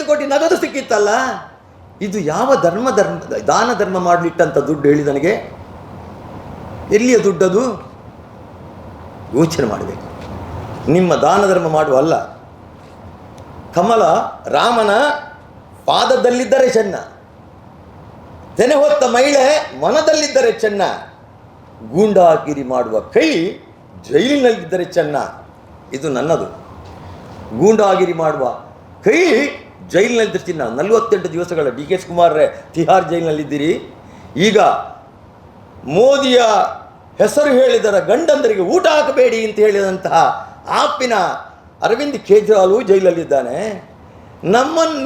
ಕೋಟಿ ನಗದು ಸಿಕ್ಕಿತ್ತಲ್ಲ. ಇದು ಯಾವ ದಾನ ಧರ್ಮ ಮಾಡಲಿಟ್ಟಂತ ದುಡ್ಡು ಹೇಳಿ ನನಗೆ? ಎಲ್ಲಿಯ ದುಡ್ಡದು? ಯೋಚನೆ ಮಾಡಬೇಕು. ನಿಮ್ಮ ದಾನ ಧರ್ಮ ಮಾಡುವಲ್ಲ. ಕಮಲ ರಾಮನ ಪಾದದಲ್ಲಿದ್ದರೆ ಚೆನ್ನ, ತೆನೆ ಹೊತ್ತ ಮಹಿಳೆ ಮನದಲ್ಲಿದ್ದರೆ ಚೆನ್ನ, ಗೂಂಡಾಗಿರಿ ಮಾಡುವ ಕೈ ಜೈಲಿನಲ್ಲಿದ್ದರೆ ಚೆನ್ನ. ಇದು ನನ್ನದು. ಗೂಂಡಾಗಿರಿ ಮಾಡುವ ಕೈ ಜೈಲಿನಲ್ಲಿದ್ದರೆ ಚಿನ್ನ. 48 ದಿವಸಗಳ ಡಿ ಕೆ ಶಿವಕುಮಾರ್ರೆ ತಿಹಾರ್ ಜೈಲಿನಲ್ಲಿದ್ದೀರಿ. ಈಗ ಮೋದಿಯ ಹೆಸರು ಹೇಳಿದರ ಗಂಡಂದರಿಗೆ ಊಟ ಹಾಕಬೇಡಿ ಅಂತ ಹೇಳಿದಂತಹ ಆಪಿನ ಅರವಿಂದ್ ಕೇಜ್ರಿವಾಲ್ ಜೈಲಲ್ಲಿದ್ದಾನೆ.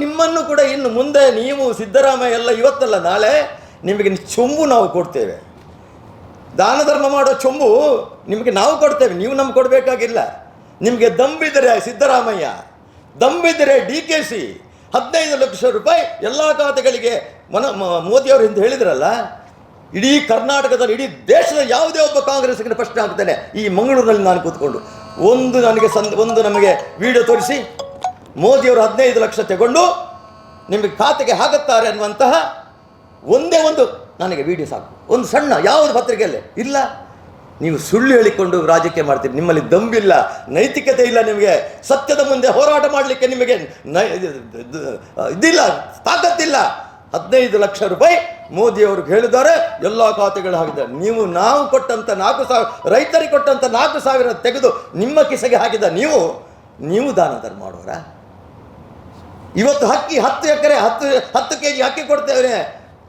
ನಿಮ್ಮನ್ನು ಕೂಡ ಇನ್ನು ಮುಂದೆ ನೀವು ಸಿದ್ದರಾಮಯ್ಯ ಎಲ್ಲ ಇವತ್ತಲ್ಲ ನಾಳೆ ನಿಮಗೆ ಚೊಂಬು ನಾವು ಕೊಡ್ತೇವೆ. ದಾನ ಧರ್ಮ ಮಾಡೋ ಚೊಂಬು ನಿಮಗೆ ನಾವು ಕೊಡ್ತೇವೆ, ನೀವು ನಮ್ಗೆ ಕೊಡಬೇಕಾಗಿಲ್ಲ. ನಿಮಗೆ ದಮ್ಬಿದರೆ ಸಿದ್ದರಾಮಯ್ಯ, ದಮ್ಬಿದರೆ DKC 15 ಲಕ್ಷ ರೂಪಾಯಿ ಎಲ್ಲ ಖಾತೆಗಳಿಗೆ ಮೋದಿಯವರು ಹಿಂದೆ ಹೇಳಿದ್ರಲ್ಲ. ಇಡೀ ಕರ್ನಾಟಕದಲ್ಲಿ, ಇಡೀ ದೇಶದ ಯಾವುದೇ ಒಬ್ಬ ಕಾಂಗ್ರೆಸ್ಸಿನ ಪ್ರಶ್ನೆ ಆಗ್ತಾನೆ. ಈ ಮಂಗಳೂರಿನಲ್ಲಿ ನಾನು ಕೂತ್ಕೊಂಡು ಒಂದು ನಮಗೆ ವಿಡಿಯೋ ತೋರಿಸಿ, ಮೋದಿಯವರು 15 ಲಕ್ಷ ತಗೊಂಡು ನಿಮಗೆ ಖಾತೆಗೆ ಹಾಕುತ್ತಾರೆ ಅನ್ನುವಂತಹ ಒಂದೇ ಒಂದು ನನಗೆ ವಿಡಿಯೋ ಸಾಕು. ಒಂದು ಸಣ್ಣ ಯಾವುದು ಪತ್ರಿಕೆಯಲ್ಲೇ ಇಲ್ಲ. ನೀವು ಸುಳ್ಳು ಹೇಳಿಕೊಂಡು ರಾಜಕೀಯ ಮಾಡ್ತೀರಿ. ನಿಮ್ಮಲ್ಲಿ ದಂಬಿಲ್ಲ, ನೈತಿಕತೆ ಇಲ್ಲ. ನಿಮಗೆ ಸತ್ಯದ ಮುಂದೆ ಹೋರಾಟ ಮಾಡಲಿಕ್ಕೆ ನಿಮಗೆ ಇದಿಲ್ಲ, ತಾಕತ್ತಿಲ್ಲ. 15 ಲಕ್ಷ ರೂಪಾಯಿ ಮೋದಿಯವ್ರಿಗೆ ಹೇಳಿದ್ದಾರೆ, ಎಲ್ಲ ಖಾತೆಗಳು ಹಾಕಿದ್ದಾರೆ. ನಾವು ಕೊಟ್ಟಂಥ 4,000, ರೈತರಿಗೆ ಕೊಟ್ಟಂಥ 4,000 ತೆಗೆದು ನಿಮ್ಮ ಕಿಸೆಗೆ ಹಾಕಿದ ನೀವು ದಾನ ಧರ್ಮ ಮಾಡೋರ? ಇವತ್ತು ಹಕ್ಕಿ 10 ಎಕರೆ 10 kg ಅಕ್ಕಿ ಕೊಡ್ತೇವೆ.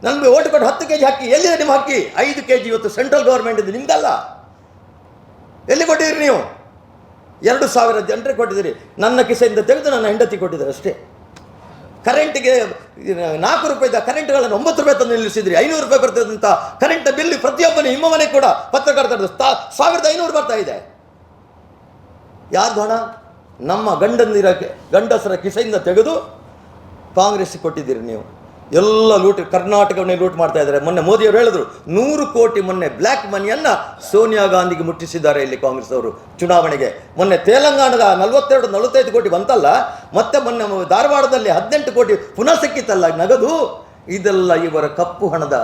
ನಮಗೆ ಓಟ್ ಕೊಟ್ಟು 10 kg ಅಕ್ಕಿ ಎಲ್ಲಿದೆ? ನಿಮ್ಮ ಅಕ್ಕಿ 5 kg ಇವತ್ತು ಸೆಂಟ್ರಲ್ ಗೌರ್ಮೆಂಟ್ ಇದು, ನಿಮ್ದಲ್ಲ. ಎಲ್ಲಿ ಕೊಟ್ಟಿದ್ದೀರಿ ನೀವು? 2,000 ಜನರಿಗೆ ಕೊಟ್ಟಿದ್ದೀರಿ. ನನ್ನ ಕಿಸೆಯಿಂದ ತೆಗೆದು ನನ್ನ ಹೆಂಡತಿ ಕೊಟ್ಟಿದ್ದಾರೆ ಅಷ್ಟೇ. ಕರೆಂಟಿಗೆ 4 ರೂಪಾಯಿದ ಕರೆಂಟ್ಗಳನ್ನು 9 ರೂಪಾಯಿ ತಂದು ನಿಲ್ಲಿಸಿದ್ರಿ. 500 ರೂಪಾಯಿ ಬರ್ತದಂಥ ಕರೆಂಟ್ ಬಿಲ್ ಪ್ರತಿಯೊಬ್ಬನು ನಿಮ್ಮ ಮನೆಗೆ ಕೂಡ ಪತ್ರಕರ್ತರದ್ದು 1,500 ಬರ್ತಾ ಇದೆ. ಯಾರ್ದು ಹಣ? ನಮ್ಮ ಗಂಡಸರ ಕಿಸೆಯಿಂದ ತೆಗೆದು ಕಾಂಗ್ರೆಸ್ಸಿಗೆ ಕೊಟ್ಟಿದ್ದೀರಿ ನೀವು. ಎಲ್ಲ ಲೂಟ್, ಕರ್ನಾಟಕವನ್ನೇ ಲೂಟ್ ಮಾಡ್ತಾ ಇದ್ದಾರೆ. ಮೊನ್ನೆ ಮೋದಿಯವರು ಹೇಳಿದ್ರು 100 ಕೋಟಿ ಮೊನ್ನೆ ಬ್ಲ್ಯಾಕ್ ಮನಿಯನ್ನು ಸೋನಿಯಾ ಗಾಂಧಿಗೆ ಮುಟ್ಟಿಸಿದ್ದಾರೆ ಇಲ್ಲಿ ಕಾಂಗ್ರೆಸ್ ಅವರು ಚುನಾವಣೆಗೆ. ಮೊನ್ನೆ ತೆಲಂಗಾಣದ 42-45 ಕೋಟಿ ಬಂತಲ್ಲ, ಮತ್ತೆ ಮೊನ್ನೆ ಧಾರವಾಡದಲ್ಲಿ 18 ಕೋಟಿ ಪುನಃ ಸಿಕ್ಕಿತ್ತಲ್ಲ ನಗದು. ಇದೆಲ್ಲ ಇವರ ಕಪ್ಪು ಹಣದ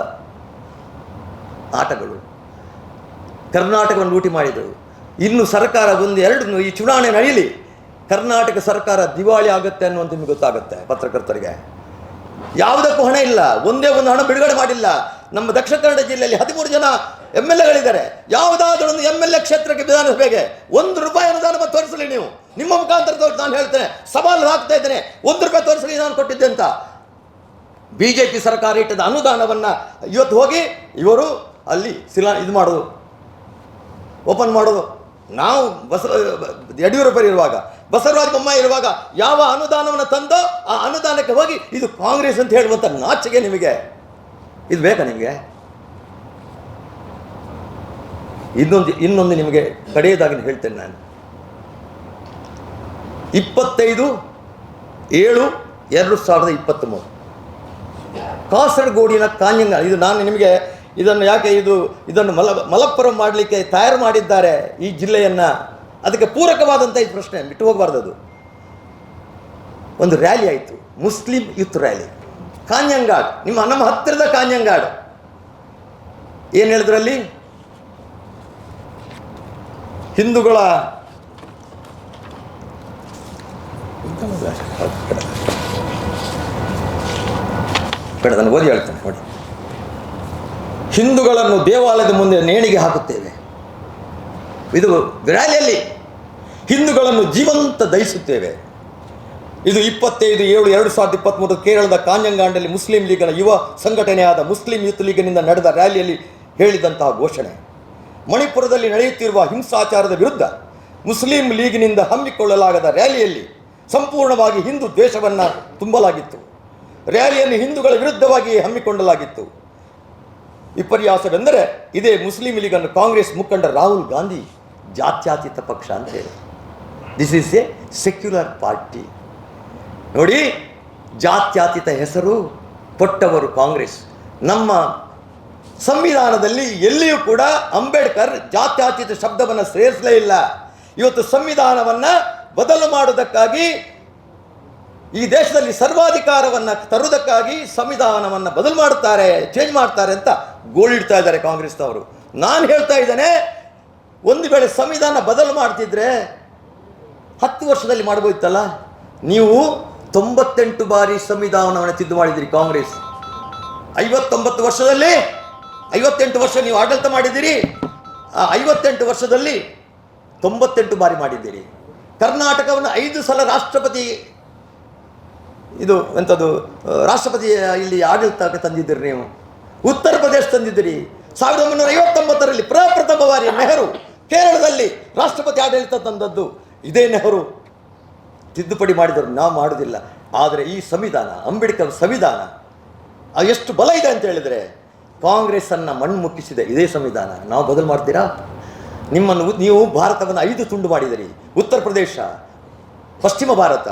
ಆಟಗಳು. ಕರ್ನಾಟಕವನ್ನು ಲೂಟಿ ಮಾಡಿದರು. ಇನ್ನು ಸರ್ಕಾರ ಈ ಚುನಾವಣೆ ನಡೆಯಲಿ, ಕರ್ನಾಟಕ ಸರ್ಕಾರ ದಿವಾಳಿ ಆಗುತ್ತೆ ಅನ್ನುವಂಥ ನಿಮಗೆ ಗೊತ್ತಾಗುತ್ತೆ. ಪತ್ರಕರ್ತರಿಗೆ ಯಾವುದಕ್ಕೂ ಹಣ ಇಲ್ಲ, ಒಂದೇ ಒಂದು ಹಣ ಬಿಡುಗಡೆ ಮಾಡಿಲ್ಲ. ನಮ್ಮ ದಕ್ಷಿಣ ಕನ್ನಡ ಜಿಲ್ಲೆಯಲ್ಲಿ 13 ಜನ MLA ಯಾವುದಾದ್ರೂ ಒಂದು MLA ಕ್ಷೇತ್ರಕ್ಕೆ ವಿಧಾನಸಭೆಗೆ 1 ರೂಪಾಯಿ ಅನುದಾನ ತೋರಿಸಲಿ. ನೀವು ನಿಮ್ಮ ಮುಖಾಂತರ ನಾನು ಹೇಳ್ತೇನೆ, ಸವಾಲು ಹಾಕ್ತಾ ಇದ್ದೇನೆ, 1 ರೂಪಾಯಿ ತೋರಿಸಲಿ ನಾನು ಕೊಟ್ಟಿದ್ದೆ ಅಂತ. BJP ಸರ್ಕಾರ ಇಟ್ಟದ ಅನುದಾನವನ್ನು ಇವತ್ತು ಹೋಗಿ ಇವರು ಅಲ್ಲಿ ಇದು ಮಾಡೋದು, ಓಪನ್ ಮಾಡೋದು. ನಾವು ಯಡಿಯೂರಪ್ಪರು ಇರುವಾಗ, ಬಸವರಾಜ ಬೊಮ್ಮಾಯಿ ಇರುವಾಗ ಯಾವ ಅನುದಾನವನ್ನು ತಂದೋ ಆ ಅನುದಾನಕ್ಕೆ ಹೋಗಿ ಇದು ಕಾಂಗ್ರೆಸ್ ಅಂತ ಹೇಳುವಂಥ ನಾಚಿಕೆ ನಿಮಗೆ ಇದು ಬೇಕಾ? ನಿಮಗೆ ಇನ್ನೊಂದು ನಿಮಗೆ ಕಡೆಯದಾಗಿ ಹೇಳ್ತೇನೆ ನಾನು. 25/7/2023 ಕಾಸರಗೋಡಿನ ಕಾಂಜಂಗ, ಇದು ನಾನು ನಿಮಗೆ ಇದನ್ನು ಯಾಕೆ ಇದನ್ನು ಮಲಪ್ಪುರಂ ಮಾಡಲಿಕ್ಕೆ ತಯಾರು ಮಾಡಿದ್ದಾರೆ ಈ ಜಿಲ್ಲೆಯನ್ನು, ಅದಕ್ಕೆ ಪೂರಕವಾದಂಥ ಈ ಪ್ರಶ್ನೆ ಬಿಟ್ಟು ಹೋಗಬಾರ್ದು. ಅದು ಒಂದು ರ್ಯಾಲಿ ಆಯಿತು, ಮುಸ್ಲಿಂ ಯೂತ್ ರ್ಯಾಲಿ, ಕಾಂಜಂಗಾಡ್, ನಮ್ಮ ಹತ್ತಿರದ ಕಾಂಜಂಗಾಡ್. ಏನು ಹೇಳಿದ್ರಲ್ಲಿ? ಹಿಂದೂಗಳ ನಾನು ಓದಿ ಹೇಳ್ತೇನೆ ನೋಡಿ. ಹಿಂದೂಗಳನ್ನು ದೇವಾಲಯದ ಮುಂದೆ ನೇಣಿಗೆ ಹಾಕುತ್ತೇವೆ. ಇದು ರ್ಯಾಲಿಯಲ್ಲಿ ಹಿಂದೂಗಳನ್ನು ಜೀವಂತ ದಹಿಸುತ್ತೇವೆ. ಇದು 25/7/2023 ಕೇರಳದ ಕಾಂಜಂಗಾಂಡಲ್ಲಿ ಮುಸ್ಲಿಂ ಲೀಗ್ನ ಯುವ ಸಂಘಟನೆಯಾದ ಮುಸ್ಲಿಂ ಯೂತ್ ಲೀಗ್ನಿಂದ ನಡೆದ ರ್ಯಾಲಿಯಲ್ಲಿ ಹೇಳಿದಂತಹ ಘೋಷಣೆ. ಮಣಿಪುರದಲ್ಲಿ ನಡೆಯುತ್ತಿರುವ ಹಿಂಸಾಚಾರದ ವಿರುದ್ಧ ಮುಸ್ಲಿಂ ಲೀಗ್ನಿಂದ ಹಮ್ಮಿಕೊಳ್ಳಲಾಗದ ರ್ಯಾಲಿಯಲ್ಲಿ ಸಂಪೂರ್ಣವಾಗಿ ಹಿಂದೂ ದ್ವೇಷವನ್ನು ತುಂಬಲಾಗಿತ್ತು. ರ್ಯಾಲಿಯನ್ನು ಹಿಂದೂಗಳ ವಿರುದ್ಧವಾಗಿ ಹಮ್ಮಿಕೊಳ್ಳಲಾಗಿತ್ತು. ವಿಪರ್ಯಾಸವೆಂದರೆ ಇದೇ ಮುಸ್ಲಿಂ ಲೀಗನ್ನು ಕಾಂಗ್ರೆಸ್ ಮುಖಂಡ ರಾಹುಲ್ ಗಾಂಧಿ ಜಾತ್ಯತೀತ ಪಕ್ಷ ಅಂತ ಹೇಳಿ, this is A secular party. ನೋಡಿ, ಜಾತ್ಯತೀತ ಹೆಸರು ಕೊಟ್ಟವರು ಕಾಂಗ್ರೆಸ್. ನಮ್ಮ ಸಂವಿಧಾನದಲ್ಲಿ ಎಲ್ಲಿಯೂ ಕೂಡ ಅಂಬೇಡ್ಕರ್ ಜಾತ್ಯತೀತ ಶಬ್ದವನ್ನು ಸೇರಿಸಲೇ ಇಲ್ಲ. ಇವತ್ತು ಸಂವಿಧಾನವನ್ನು ಬದಲು ಮಾಡುವುದಕ್ಕಾಗಿ ಈ ದೇಶದಲ್ಲಿ ಸರ್ವಾಧಿಕಾರವನ್ನು ತರುವುದಕ್ಕಾಗಿ ಸಂವಿಧಾನವನ್ನು ಬದಲು ಮಾಡ್ತಾರೆ, ಚೇಂಜ್ ಮಾಡ್ತಾರೆ ಅಂತ ಗೋಳಿಡ್ತಾ ಇದ್ದಾರೆ ಕಾಂಗ್ರೆಸ್ನವರು. ನಾನು ಹೇಳ್ತಾ ಇದ್ದೇನೆ, ಒಂದು ವೇಳೆ ಸಂವಿಧಾನ ಬದಲು ಮಾಡ್ತಿದ್ರೆ 10 ವರ್ಷದಲ್ಲಿ ಮಾಡ್ಬೋಯ್ತಲ್ಲ. ನೀವು 98 ಬಾರಿ ಸಂವಿಧಾನವನ್ನು ತಿದ್ದು ಮಾಡಿದಿರಿ ಕಾಂಗ್ರೆಸ್. 59 ವರ್ಷದಲ್ಲಿ 58 ವರ್ಷ ನೀವು ಆಡಳಿತ ಮಾಡಿದ್ದೀರಿ. ಆ 58 ವರ್ಷದಲ್ಲಿ 98 ಬಾರಿ ಮಾಡಿದ್ದೀರಿ. ಕರ್ನಾಟಕವನ್ನು 5 ಸಲ ರಾಷ್ಟ್ರಪತಿ ರಾಷ್ಟ್ರಪತಿ ಇಲ್ಲಿ ಆಡಳಿತಕ್ಕೆ ತಂದಿದ್ದೀರಿ ನೀವು. ಉತ್ತರ ಪ್ರದೇಶ ತಂದಿದ್ದೀರಿ. 1959ರಲ್ಲಿ ಪ್ರಪ್ರಥಮ ಬಾರಿ ನೆಹರು ಕೇರಳದಲ್ಲಿ ರಾಷ್ಟ್ರಪತಿ ಆಡಳಿತ ತಂದದ್ದು ಇದೇ ನೆಹರು. ತಿದ್ದುಪಡಿ ಮಾಡಿದರು, ನಾವು ಮಾಡೋದಿಲ್ಲ. ಆದರೆ ಈ ಸಂವಿಧಾನ, ಅಂಬೇಡ್ಕರ್ ಸಂವಿಧಾನ ಎಷ್ಟು ಬಲ ಇದೆ ಅಂತ ಹೇಳಿದರೆ, ಕಾಂಗ್ರೆಸ್ಸನ್ನು ಮಣ್ಣು ಮುಕ್ಕಿಸಿದೆ ಇದೇ ಸಂವಿಧಾನ. ನಾವು ಬದಲು ಮಾಡ್ತೀರಾ? ನೀವು ಭಾರತವನ್ನು 5 ತುಂಡು ಮಾಡಿದಿರಿ. ಉತ್ತರ ಪ್ರದೇಶ, ಪಶ್ಚಿಮ ಭಾರತ,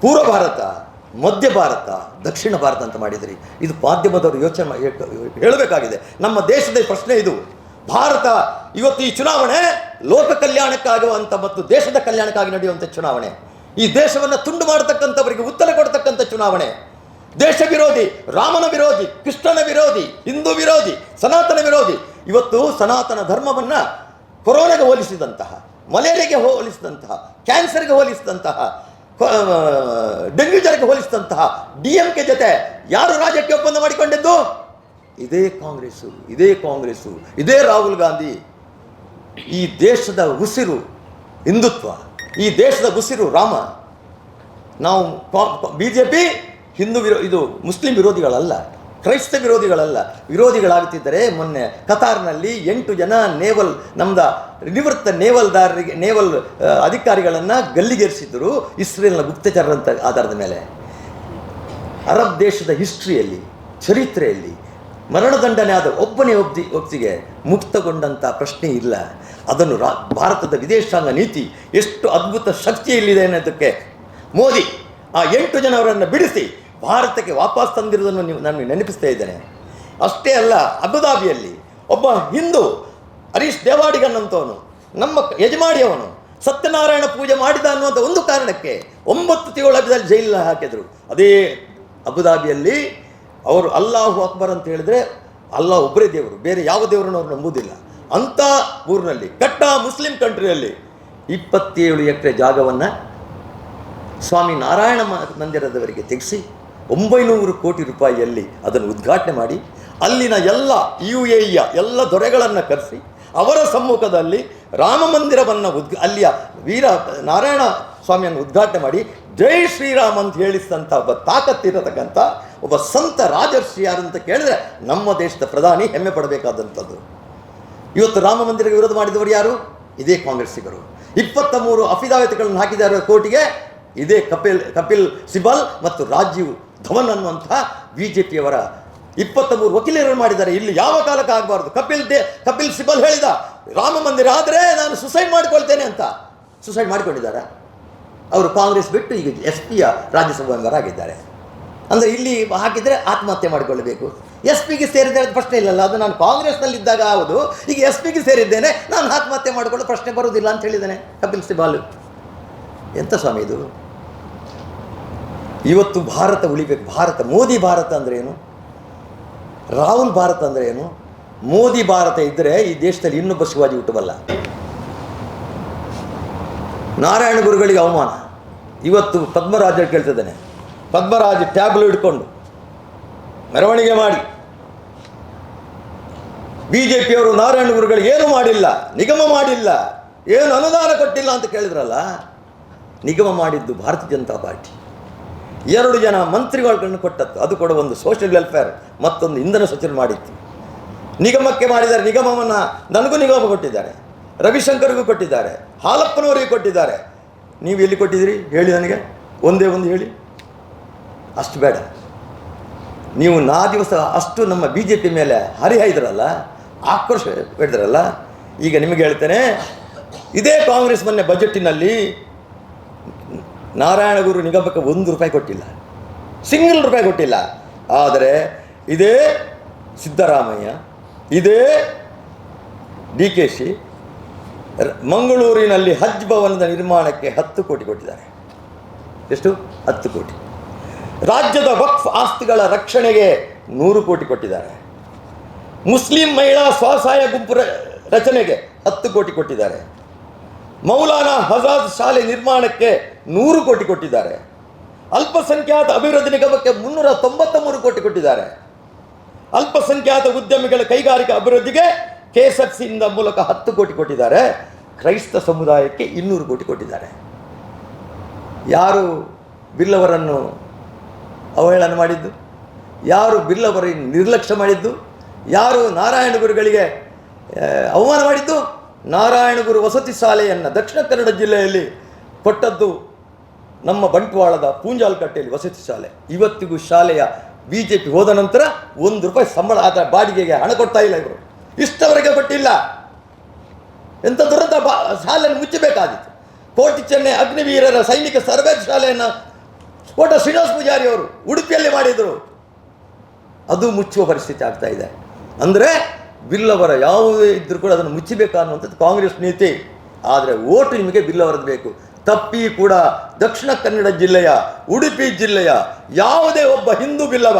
ಪೂರ್ವ ಭಾರತ, ಮಧ್ಯ ಭಾರತ, ದಕ್ಷಿಣ ಭಾರತ ಅಂತ ಮಾಡಿದಿರಿ. ಇದು ಮಾಧ್ಯಮದವರು ಯೋಚನೆ ಹೇಳಬೇಕಾಗಿದೆ. ನಮ್ಮ ದೇಶದ ಪ್ರಶ್ನೆ ಇದು. ಭಾರತ ಇವತ್ತು ಈ ಚುನಾವಣೆ ಲೋಕ ಕಲ್ಯಾಣಕ್ಕಾಗುವಂಥ ಮತ್ತು ದೇಶದ ಕಲ್ಯಾಣಕ್ಕಾಗಿ ನಡೆಯುವಂಥ ಚುನಾವಣೆ. ಈ ದೇಶವನ್ನು ತುಂಡು ಮಾಡತಕ್ಕಂಥವರಿಗೆ ಉತ್ತರ ಕೊಡ್ತಕ್ಕಂಥ ಚುನಾವಣೆ. ದೇಶ ವಿರೋಧಿ, ರಾಮನ ವಿರೋಧಿ, ಕೃಷ್ಣನ ವಿರೋಧಿ, ಹಿಂದೂ ವಿರೋಧಿ, ಸನಾತನ ವಿರೋಧಿ. ಇವತ್ತು ಸನಾತನ ಧರ್ಮವನ್ನು ಕೊರೋನಾಗೆ ಹೋಲಿಸಿದಂತಹ, ಮಲೇರಿಯಾಗೆ ಹೋಲಿಸಿದಂತಹ, ಕ್ಯಾನ್ಸರ್ಗೆ ಹೋಲಿಸಿದಂತಹ, ಡೆಂಗ್ಯೂ ಜ್ವರಕ್ಕೆ ಹೋಲಿಸಿದಂತಹ DMK ಜೊತೆ ಯಾರು ರಾಜ್ಯಕ್ಕೆ ಒಪ್ಪಂದ ಮಾಡಿಕೊಂಡಿದ್ದು? ಇದೇ ಕಾಂಗ್ರೆಸ್ಸು, ಇದೇ ರಾಹುಲ್ ಗಾಂಧಿ. ಈ ದೇಶದ ಉಸಿರು ಹಿಂದುತ್ವ, ಈ ದೇಶದ ಉಸಿರು ರಾಮ. ನಾವು BJP ಇದು ಮುಸ್ಲಿಂ ವಿರೋಧಿಗಳಲ್ಲ, ಕ್ರೈಸ್ತ ವಿರೋಧಿಗಳಲ್ಲ. ವಿರೋಧಿಗಳಾಗುತ್ತಿದ್ದರೆ ಮೊನ್ನೆ ಕತಾರ್ನಲ್ಲಿ 8 ಜನ ನಿವೃತ್ತ ನೇವಲ್ ಅಧಿಕಾರಿಗಳನ್ನು ಗಲ್ಲಿಗೇರಿಸಿದ್ರು ಇಸ್ರೇಲ್ನ ಗುಪ್ತಚರರಂತ ಆಧಾರದ ಮೇಲೆ. ಅರಬ್ ದೇಶದ ಹಿಸ್ಟ್ರಿಯಲ್ಲಿ, ಚರಿತ್ರೆಯಲ್ಲಿ ಮರಣದಂಡನೆ ಆದ ಒಬ್ಬನೇ ಒಪ್ಪಿಗೆ ಮುಕ್ತಗೊಂಡಂಥ ಪ್ರಶ್ನೆ ಇಲ್ಲ. ಅದನ್ನು ಭಾರತದ ವಿದೇಶಾಂಗ ನೀತಿ ಎಷ್ಟು ಅದ್ಭುತ ಶಕ್ತಿಯಲ್ಲಿದೆ ಅನ್ನೋದಕ್ಕೆ ಮೋದಿ ಆ 8 ಜನವರನ್ನು ಬಿಡಿಸಿ ಭಾರತಕ್ಕೆ ವಾಪಸ್ ತಂದಿರೋದನ್ನು ನಾನು ನೆನಪಿಸ್ತಾ ಇದ್ದೇನೆ. ಅಷ್ಟೇ ಅಲ್ಲ, ಅಬುದಾಬಿಯಲ್ಲಿ ಒಬ್ಬ ಹಿಂದೂ ಹರೀಶ್ ದೇವಾಡಿಗನ್ ಅಂತವನು, ನಮ್ಮ ಯಜಮಾಡಿಯವನು, ಸತ್ಯನಾರಾಯಣ ಪೂಜೆ ಮಾಡಿದ ಅನ್ನುವಂಥ ಒಂದು ಕಾರಣಕ್ಕೆ 9 ತಿಂಗಳ ಜೈಲಿನಲ್ಲಿ ಹಾಕಿದರು. ಅದೇ ಅಬುದಾಬಿಯಲ್ಲಿ ಅವರು ಅಲ್ಲಾಹು ಅಕ್ಬರ್ ಅಂತ ಹೇಳಿದ್ರೆ ಅಲ್ಲಾಹ್ ಒಬ್ಬರೇ ದೇವರು, ಬೇರೆ ಯಾವ ದೇವರನ್ನು ಅವರು ನಂಬುವುದಿಲ್ಲ. ಅಂಥ ಊರಿನಲ್ಲಿ, ಕಟ್ಟ ಮುಸ್ಲಿಂ ಕಂಟ್ರಿಯಲ್ಲಿ 27 ಎಕರೆ ಜಾಗವನ್ನು ಸ್ವಾಮಿ ನಾರಾಯಣ ಮಂದಿರದವರಿಗೆ ತೆಗೆಸಿ 900 ಕೋಟಿ ರೂಪಾಯಿಯಲ್ಲಿ ಅದನ್ನು ಉದ್ಘಾಟನೆ ಮಾಡಿ, ಅಲ್ಲಿನ ಎಲ್ಲ UAEಯ ಎಲ್ಲ ದೊರೆಗಳನ್ನು ಕರೆಸಿ ಅವರ ಸಮ್ಮುಖದಲ್ಲಿ ರಾಮ ಮಂದಿರವನ್ನು ಅಲ್ಲಿಯ ವೀರ ನಾರಾಯಣ ಸ್ವಾಮಿಯನ್ನು ಉದ್ಘಾಟನೆ ಮಾಡಿ ಜೈ ಶ್ರೀರಾಮ್ ಅಂತ ಹೇಳಿಸಿದಂಥ ಒಬ್ಬ ತಾಕತ್ತಿರತಕ್ಕಂಥ ಒಬ್ಬ ಸಂತ ರಾಜರ್ಷಿ ಯಾರು ಅಂತ ಕೇಳಿದ್ರೆ ನಮ್ಮ ದೇಶದ ಪ್ರಧಾನಿ ಹೆಮ್ಮೆ ಪಡಬೇಕಾದಂಥದ್ದು. ಇವತ್ತು ರಾಮ ಮಂದಿರಕ್ಕೆ ವಿರೋಧ ಮಾಡಿದವರು ಯಾರು? ಇದೇ ಕಾಂಗ್ರೆಸ್ಸಿಗರು. 23 ಅಫಿದಾವಿತ್ಗಳನ್ನು ಹಾಕಿದ್ದಾರೆ ಕೋರ್ಟಿಗೆ. ಇದೇ ಕಪಿಲ್ ಸಿಬಲ್ ಮತ್ತು ರಾಜೀವ್ ಧವನ್ ಅನ್ನುವಂಥ BJPಯವರ 23 ವಕೀಲರು ಮಾಡಿದ್ದಾರೆ. ಇಲ್ಲಿ ಯಾವ ಕಾಲಕ್ಕೆ ಆಗಬಾರ್ದು. ಕಪಿಲ್ ಸಿಬಲ್ ಹೇಳಿದ, ರಾಮ ಮಂದಿರ ಆದರೆ ನಾನು ಸುಸೈಡ್ ಮಾಡಿಕೊಳ್ತೇನೆ ಅಂತ. ಸುಸೈಡ್ ಮಾಡಿಕೊಂಡಿದ್ದಾರೆ. ಅವರು ಕಾಂಗ್ರೆಸ್ ಬಿಟ್ಟು ಈಗ SP ರಾಜ್ಯಸಭಾ ಮೆಂಬರ್ ಆಗಿದ್ದಾರೆ. ಅಂದರೆ ಇಲ್ಲಿ ಹಾಕಿದರೆ ಆತ್ಮಹತ್ಯೆ ಮಾಡಿಕೊಳ್ಳಬೇಕು. SP ಸೇರಿದರೆ ಪ್ರಶ್ನೆ ಇಲ್ಲಲ್ಲ. ಅದು ನಾನು ಕಾಂಗ್ರೆಸ್ನಲ್ಲಿದ್ದಾಗ ಹೌದು, ಈಗ SP ಸೇರಿದ್ದೇನೆ, ನಾನು ಆತ್ಮಹತ್ಯೆ ಮಾಡಿಕೊಳ್ಳೋ ಪ್ರಶ್ನೆ ಬರುವುದಿಲ್ಲ ಅಂತ ಹೇಳಿದ್ದೇನೆ ಕಪಿಲ್ ಸಿಬಲ್. ಎಂಥ ಸ್ವಾಮಿ ಇದು? ಇವತ್ತು ಭಾರತ ಉಳಿಬೇಕು. ಮೋದಿ ಭಾರತ ಅಂದರೆ ಏನು? ರಾಹುಲ್ ಭಾರತ ಅಂದರೆ ಏನು? ಮೋದಿ ಭಾರತ ಇದ್ದರೆ ಈ ದೇಶದಲ್ಲಿ ಇನ್ನೊಬ್ಬ ಶಿವಾಜಿ ಹುಟ್ಟಬಲ್ಲ. ನಾರಾಯಣ ಗುರುಗಳಿಗೆ ಅವಮಾನ. ಇವತ್ತು ಪದ್ಮರಾಜ ಕೇಳ್ತಿದ್ದೇನೆ, ಪದ್ಮರಾಜ ಟ್ಯಾಬ್ಲು ಹಿಡ್ಕೊಂಡು ಮೆರವಣಿಗೆ ಮಾಡಿ BJPಯವರು ನಾರಾಯಣ ಗುರುಗಳಿಗೆ ಏನೂ ಮಾಡಿಲ್ಲ, ನಿಗಮ ಮಾಡಿಲ್ಲ, ಏನು ಅನುದಾನ ಕೊಟ್ಟಿಲ್ಲ ಅಂತ ಕೇಳಿದ್ರಲ್ಲ. ನಿಗಮ ಮಾಡಿದ್ದು ಭಾರತೀಯ ಜನತಾ ಪಾರ್ಟಿ. 2 ಜನ ಮಂತ್ರಿಗಳನ್ನು ಕೊಟ್ಟದ್ದು, ಅದು ಕೂಡ ಒಂದು ಸೋಷಿಯಲ್ ವೆಲ್ಫೇರ್, ಮತ್ತೊಂದು ಇಂಧನ ಸಚಿವರು ಮಾಡಿತ್ತು. ನಿಗಮಕ್ಕೆ ಮಾಡಿದ್ದಾರೆ. ನಿಗಮವನ್ನು ನನಗೂ ನಿಗಮ ಕೊಟ್ಟಿದ್ದಾರೆ, ರವಿಶಂಕರ್ಗೂ ಕೊಟ್ಟಿದ್ದಾರೆ, ಹಾಲಪ್ಪನವರಿಗೆ ಕೊಟ್ಟಿದ್ದಾರೆ. ನೀವು ಎಲ್ಲಿ ಕೊಟ್ಟಿದ್ದೀರಿ ಹೇಳಿ ನನಗೆ, ಒಂದೇ ಒಂದು ಹೇಳಿ. ಅಷ್ಟು ಬೇಡ. ನೀವು ದಿವಸ ಅಷ್ಟು ನಮ್ಮ BJP ಮೇಲೆ ಹರಿಹಾಯ್ದ್ರಲ್ಲ, ಆಕ್ರೋಶ ಬೆಳೆದ್ರಲ್ಲ. ಈಗ ನಿಮಗೆ ಹೇಳ್ತೇನೆ, ಇದೇ ಕಾಂಗ್ರೆಸ್ ಮೊನ್ನೆ ಬಜೆಟ್ಟಿನಲ್ಲಿ ನಾರಾಯಣ ಗುರು ನಿಗಮಕ್ಕೆ 1 ರೂಪಾಯಿ ಕೊಟ್ಟಿಲ್ಲ, ಸಿಂಗಲ್ ರೂಪಾಯಿ ಕೊಟ್ಟಿಲ್ಲ. ಆದರೆ ಇದೇ ಸಿದ್ದರಾಮಯ್ಯ, ಇದೇ DKಶಿ ಮಂಗಳೂರಿನಲ್ಲಿ ಹಜ್ ಭವನದ ನಿರ್ಮಾಣಕ್ಕೆ 10 ಕೋಟಿ ಕೊಟ್ಟಿದ್ದಾರೆ. ಎಷ್ಟು? 10 ಕೋಟಿ. ರಾಜ್ಯದ ವಕ್ಫ್ ಆಸ್ತಿಗಳ ರಕ್ಷಣೆಗೆ 100 ಕೋಟಿ ಕೊಟ್ಟಿದ್ದಾರೆ. ಮುಸ್ಲಿಂ ಮಹಿಳಾ ಸ್ವಸಹಾಯ ಗುಂಪು ರಚನೆಗೆ 10 ಕೋಟಿ ಕೊಟ್ಟಿದ್ದಾರೆ. ಮೌಲಾನಾ ಆಜಾದ್ ಶಾಲೆ ನಿರ್ಮಾಣಕ್ಕೆ 100 ಕೋಟಿ ಕೊಟ್ಟಿದ್ದಾರೆ. ಅಲ್ಪಸಂಖ್ಯಾತ ಅಭಿವೃದ್ಧಿ ನಿಗಮಕ್ಕೆ 393 ಕೋಟಿ ಕೊಟ್ಟಿದ್ದಾರೆ. ಅಲ್ಪಸಂಖ್ಯಾತ ಉದ್ಯಮಿಗಳ ಕೈಗಾರಿಕಾ ಅಭಿವೃದ್ಧಿಗೆ KSFCಯಿಂದ ಮೂಲಕ 10 ಕೋಟಿ ಕೊಟ್ಟಿದ್ದಾರೆ. ಕ್ರೈಸ್ತ ಸಮುದಾಯಕ್ಕೆ 200 ಕೋಟಿ ಕೊಟ್ಟಿದ್ದಾರೆ. ಯಾರು ಬಿಲ್ ಅವರನ್ನು ಅವಹೇಳನ ಮಾಡಿದ್ದು? ಯಾರು ಬಿಲ್ ಅವರನ್ನು ನಿರ್ಲಕ್ಷ್ಯ ಮಾಡಿದ್ದು? ಯಾರು ನಾರಾಯಣ ಗುರುಗಳಿಗೆ ಅವಮಾನ ಮಾಡಿದ್ದು? ನಾರಾಯಣ ಗುರು ವಸತಿ ಶಾಲೆಯನ್ನು ದಕ್ಷಿಣ ಕನ್ನಡ ಜಿಲ್ಲೆಯಲ್ಲಿ ಕೊಟ್ಟದ್ದು ನಮ್ಮ ಬಂಟ್ವಾಳದ ಪೂಂಜಾಲ್ಕಟ್ಟೆಯಲ್ಲಿ ವಸತಿ ಶಾಲೆ. ಇವತ್ತಿಗೂ ಶಾಲೆಯ BJP ಹೋದ ನಂತರ ₹1 ಸಂಬಳ ಅದರ ಬಾಡಿಗೆಗೆ ಹಣ ಕೊಡ್ತಾ ಇಲ್ಲ. ಇವರು ಇಷ್ಟವರೆಗೆ ಕೊಟ್ಟಿಲ್ಲ. ಎಂಥ ದುರಂತ! ಶಾಲೆಯನ್ನು ಮುಚ್ಚಬೇಕಾದಿತ್ತು. ಕೋಟಿ ಚೆನ್ನೈ ಅಗ್ನಿವೀರರ ಸೈನಿಕ ತರಬೇತಿ ಶಾಲೆಯನ್ನು ಕೋಟ ಶ್ರೀನಿವಾಸ ಪೂಜಾರಿ ಅವರು ಉಡುಪಿಯಲ್ಲಿ ಮಾಡಿದರು. ಅದು ಮುಚ್ಚುವ ಪರಿಸ್ಥಿತಿ ಆಗ್ತಾ ಇದೆ. ಅಂದರೆ ಬಿಲ್ ಅವರ ಯಾವುದೇ ಇದ್ದರೂ ಕೂಡ ಅದನ್ನು ಮುಚ್ಚಬೇಕು ಅನ್ನುವಂಥದ್ದು ಕಾಂಗ್ರೆಸ್ ನೀತಿ. ಆದರೆ ಓಟು ನಿಮಗೆ ಬಿಲ್ ಅವರದ್ದು ಬೇಕು. ತಪ್ಪಿ ಕೂಡ ದಕ್ಷಿಣ ಕನ್ನಡ ಜಿಲ್ಲೆಯ, ಉಡುಪಿ ಜಿಲ್ಲೆಯ ಯಾವುದೇ ಒಬ್ಬ ಹಿಂದೂ ಬಿಲ್ಲವ,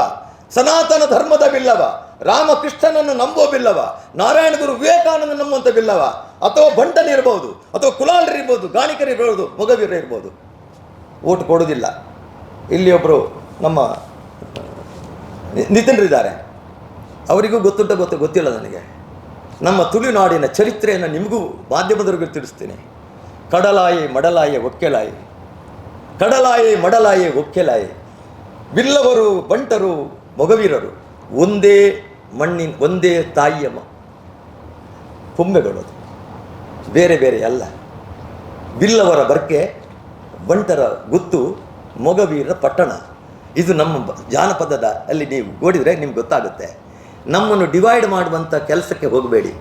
ಸನಾತನ ಧರ್ಮದ ಬಿಲ್ಲವ, ರಾಮಕೃಷ್ಣನನ್ನು ನಂಬುವ ಬಿಲ್ಲವ, ನಾರಾಯಣ ಗುರು ವಿವೇಕಾನಂದ ನಂಬುವಂಥ ಬಿಲ್ಲವ, ಅಥವಾ ಬಂಟನಿರ್ಬೋದು, ಅಥವಾ ಕುಲಾಲರಿರ್ಬೋದು, ಗಾಣಿಕರಿರ್ಬೋದು, ಮೊಗವೀರರಿರ್ಬೋದು, ಓಟು ಕೊಡೋದಿಲ್ಲ. ಇಲ್ಲಿ ಒಬ್ಬರು ನಮ್ಮ ನಿತಿನ್ರಿದ್ದಾರೆ, ಅವರಿಗೂ ಗೊತ್ತಿಲ್ಲ ನನಗೆ. ನಮ್ಮ ತುಳುನಾಡಿನ ಚರಿತ್ರೆಯನ್ನು ನಿಮಗೂ ಮಾಧ್ಯಮದವರಿಗೂ ತಿಳಿಸ್ತೀನಿ. ಕಡಲಾಯಿ ಮಡಲಾಯಿ ಒಕ್ಕೆಲಾಯಿ, ಕಡಲಾಯಿ ಮಡಲಾಯಿ ಒಕ್ಕೆಲಾಯಿ. ಬಿಲ್ಲವರು, ಬಂಟರು, ಮೊಗವೀರರು ಒಂದೇ ಮಣ್ಣಿನ, ಒಂದೇ ತಾಯಿಯ ಕೊಂಬೆಗಳು, ಬೇರೆ ಬೇರೆ ಅಲ್ಲ. ಬಿಲ್ಲವರ ಬರ್ಕೆ, ಬಂಟರ ಗುತ್ತು, ಮೊಗವೀರರ ಪಟ್ಟಣ. ಇದು ನಮ್ಮ ಜಾನಪದದ ಅಲ್ಲಿ ನೀವು ಓಡಿದರೆ ನಿಮ್ಗೆ ಗೊತ್ತಾಗುತ್ತೆ. ನಮ್ಮನ್ನು ಡಿವೈಡ್ ಮಾಡುವಂಥ ಕೆಲಸಕ್ಕೆ ಹೋಗಬೇಡಿ.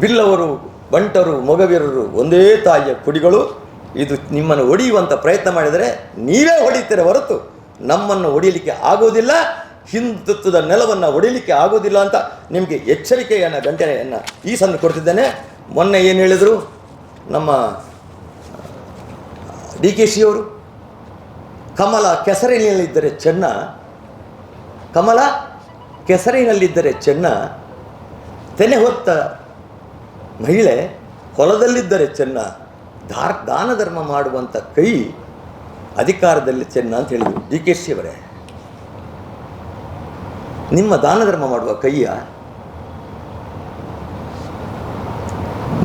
ಬಿಲ್ಲವರು, ಬಂಟರು, ಮೊಗವೀರರು ಒಂದೇ ತಾಯಿಯ ಕುಡಿಗಳು. ಇದು ನಿಮ್ಮನ್ನು ಹೊಡೆಯುವಂಥ ಪ್ರಯತ್ನ ಮಾಡಿದರೆ ನೀವೇ ಹೊಡಿತೀರ ಹೊರತು ನಮ್ಮನ್ನು ಹೊಡೆಯಲಿಕ್ಕೆ ಆಗೋದಿಲ್ಲ. ಹಿಂದುತ್ವದ ನೆಲವನ್ನು ಹೊಡೆಯಲಿಕ್ಕೆ ಆಗೋದಿಲ್ಲ ಅಂತ ನಿಮಗೆ ಎಚ್ಚರಿಕೆಯನ್ನು, ಗಂಟೆಯನ್ನು ಈ ಸಂದ ಕೊಡ್ತಿದ್ದೇನೆ. ಮೊನ್ನೆ ಏನು ಹೇಳಿದರು ನಮ್ಮ DKC ಅವರು? ಕಮಲ ಕೆಸರಿನಲ್ಲಿದ್ದರೆ ಚೆನ್ನ, ಕಮಲ ಕೆಸರಿನಲ್ಲಿದ್ದರೆ ಚೆನ್ನ, ತೆನೆ ಹೊತ್ತ ಮಹಿಳೆ ಹೊಲದಲ್ಲಿದ್ದರೆ ಚೆನ್ನ, ದಾನ ಧರ್ಮ ಮಾಡುವಂಥ ಕೈ ಅಧಿಕಾರದಲ್ಲಿ ಚೆನ್ನ ಅಂತ ಹೇಳಿದರು DKC ಅವರೇ. ನಿಮ್ಮ ದಾನ ಧರ್ಮ ಮಾಡುವ ಕೈಯ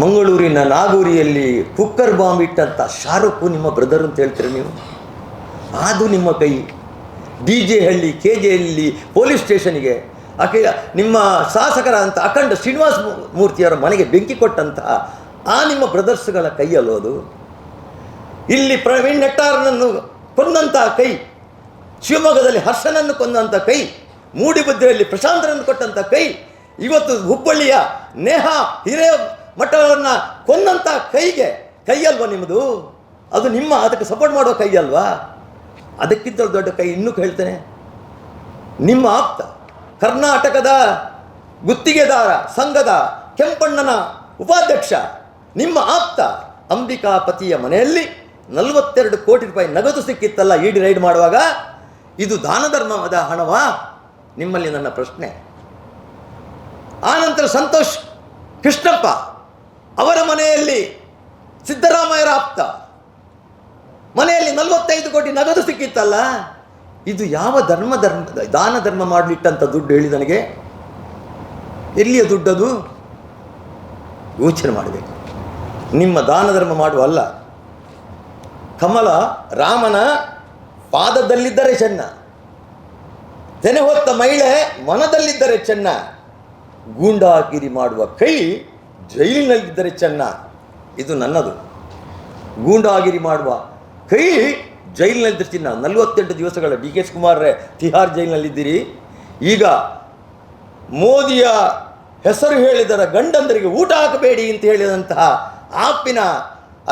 ಮಂಗಳೂರಿನ ನಾಗೂರಿಯಲ್ಲಿ ಕುಕ್ಕರ್ ಬಾಂಬ್ ಇಟ್ಟಂಥ ಶಾರುಖ್ ನಿಮ್ಮ ಬ್ರದರ್ ಅಂತ ಹೇಳ್ತೀರ ನೀವು? ಅದು ನಿಮ್ಮ ಕೈ. DJ ಹಳ್ಳಿ, KJ ಹಳ್ಳಿ ಪೊಲೀಸ್ ಸ್ಟೇಷನಿಗೆ ನಿಮ್ಮ ಶಾಸಕರ ಅಂತ ಅಖಂಡ ಶ್ರೀನಿವಾಸ ಮೂರ್ತಿಯವರ ಮನೆಗೆ ಬೆಂಕಿ ಕೊಟ್ಟಂತಹ ಆ ನಿಮ್ಮ ಬ್ರದರ್ಸ್ಗಳ ಕೈಯಲ್ಲೋದು. ಇಲ್ಲಿ ಪ್ರವೀಣ್ ನೆಟ್ಟಾರನನ್ನು ಕೊಂದಂಥ ಕೈ, ಶಿವಮೊಗ್ಗದಲ್ಲಿ ಹರ್ಷನನ್ನು ಕೊಂದಂಥ ಕೈ, ಮೂಡಿಬುದ್ರೆಯಲ್ಲಿ ಪ್ರಶಾಂತನನ್ನು ಕೊಟ್ಟಂಥ ಕೈ, ಇವತ್ತು ಹುಬ್ಬಳ್ಳಿಯ ನೇಹಾ ಹಿರೇಮಠವನ್ನು ಕೊಂದಂಥ ಕೈಯಲ್ವಾ ನಿಮ್ಮದು? ಅದು ನಿಮ್ಮ ಅದಕ್ಕೆ ಸಪೋರ್ಟ್ ಮಾಡೋ ಕೈ ಅಲ್ವಾ? ಅದಕ್ಕಿಂತ ದೊಡ್ಡ ಕೈ ಇನ್ನೂ ಹೇಳ್ತೇನೆ. ನಿಮ್ಮ ಆಪ್ತ, ಕರ್ನಾಟಕದ ಗುತ್ತಿಗೆದಾರ ಸಂಘದ ಕೆಂಪಣ್ಣನ ಉಪಾಧ್ಯಕ್ಷ, ನಿಮ್ಮ ಆಪ್ತ ಅಂಬಿಕಾಪತಿಯ ಮನೆಯಲ್ಲಿ 42 ಕೋಟಿ ರೂಪಾಯಿ ನಗದು ಸಿಕ್ಕಿತ್ತಲ್ಲ ED ರೈಡ್ ಮಾಡುವಾಗ. ಇದು ದಾನ ಧರ್ಮದ ಹಣವಾ? ನಿಮ್ಮಲ್ಲಿ ನನ್ನ ಪ್ರಶ್ನೆ. ಆನಂತರ ಸಂತೋಷ್ ಕೃಷ್ಣಪ್ಪ ಅವರ ಮನೆಯಲ್ಲಿ ಸಿದ್ದರಾಮಯ್ಯರ ಆಪ್ತ ಮನೆಯಲ್ಲಿ 45 ಕೋಟಿ ನಗದು ಸಿಕ್ಕಿತ್ತಲ್ಲ. ಇದು ಯಾವ ದಾನ ಧರ್ಮ ಮಾಡಲಿಟ್ಟಂಥ ದುಡ್ಡು ಹೇಳಿ ನನಗೆ? ಎಲ್ಲಿಯ ದುಡ್ಡದು? ಯೋಚನೆ ಮಾಡಬೇಕು. ನಿಮ್ಮ ದಾನ ಧರ್ಮ ಮಾಡುವಲ್ಲ. ಕಮಲ ರಾಮನ ಪಾದದಲ್ಲಿದ್ದರೆ ಚೆನ್ನ, ತೆನೆ ಹೊತ್ತ ಮಹಿಳೆ ಮನದಲ್ಲಿದ್ದರೆ ಚೆನ್ನ, ಗೂಂಡಾಗಿರಿ ಮಾಡುವ ಕೈ ಜೈಲಿನಲ್ಲಿದ್ದರೆ ಚೆನ್ನ. ಇದು ನನ್ನದು. ಗೂಂಡಾಗಿರಿ ಮಾಡುವ ಕೈ ಜೈಲಿನಲ್ಲಿದ್ದರೆ ಚಿನ್ನ. 48 ದಿವಸಗಳ DK ಶಿವಕುಮಾರ್ರೆ ತಿಹಾರ್ ಜೈಲಿನಲ್ಲಿದ್ದೀರಿ. ಈಗ ಮೋದಿಯ ಹೆಸರು ಹೇಳಿದರ ಗಂಡಂದರಿಗೆ ಊಟ ಹಾಕಬೇಡಿ ಅಂತ ಹೇಳಿದಂತಹ ಆಪಿನ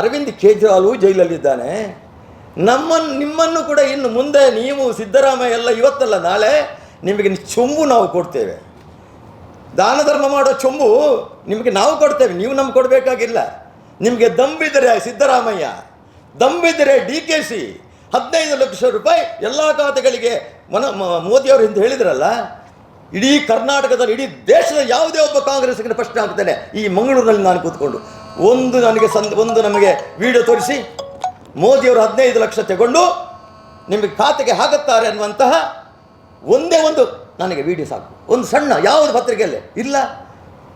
ಅರವಿಂದ್ ಕೇಜ್ರಿವಾಲ್ ಜೈಲಲ್ಲಿದ್ದಾನೆ. ನಿಮ್ಮನ್ನು ಕೂಡ ಇನ್ನು ಮುಂದೆ ನೀವು ಸಿದ್ದರಾಮಯ್ಯ ಎಲ್ಲ ಇವತ್ತಲ್ಲ ನಾಳೆ ನಿಮಗೆ ಚೊಂಬು ನಾವು ಕೊಡ್ತೇವೆ. ದಾನ ಧರ್ಮ ಮಾಡೋ ಚೊಂಬು ನಿಮಗೆ ನಾವು ಕೊಡ್ತೇವೆ, ನೀವು ನಮ್ಗೆ ಕೊಡಬೇಕಾಗಿಲ್ಲ. ನಿಮಗೆ ದಮ್ಬಿದರೆ ಸಿದ್ದರಾಮಯ್ಯ ದಮ್ಮಿದ್ದರೆ DKC 15 ಲಕ್ಷ ರೂಪಾಯಿ ಎಲ್ಲ ಖಾತೆಗಳಿಗೆ ಮೋದಿಯವರು ಹಿಂದೆ ಹೇಳಿದ್ರಲ್ಲ. ಇಡೀ ಕರ್ನಾಟಕದಲ್ಲಿ, ಇಡೀ ದೇಶದ ಯಾವುದೇ ಒಬ್ಬ ಕಾಂಗ್ರೆಸ್ಸಿನ ಪ್ರಶ್ನೆ ಆಗ್ತೇನೆ, ಈ ಮಂಗಳೂರಿನಲ್ಲಿ ನಾನು ಕೂತ್ಕೊಂಡು ಒಂದು ನಮಗೆ ವಿಡಿಯೋ ತೋರಿಸಿ ಮೋದಿಯವರು 15 ಲಕ್ಷ ತಗೊಂಡು ನಿಮಗೆ ಖಾತೆಗೆ ಹಾಕುತ್ತಾರೆ ಅನ್ನುವಂತಹ ಒಂದೇ ಒಂದು ನನಗೆ ವಿಡಿಯೋ ಸಾಕು. ಒಂದು ಸಣ್ಣ ಯಾವುದು ಪತ್ರಿಕೆಯಲ್ಲೇ ಇಲ್ಲ.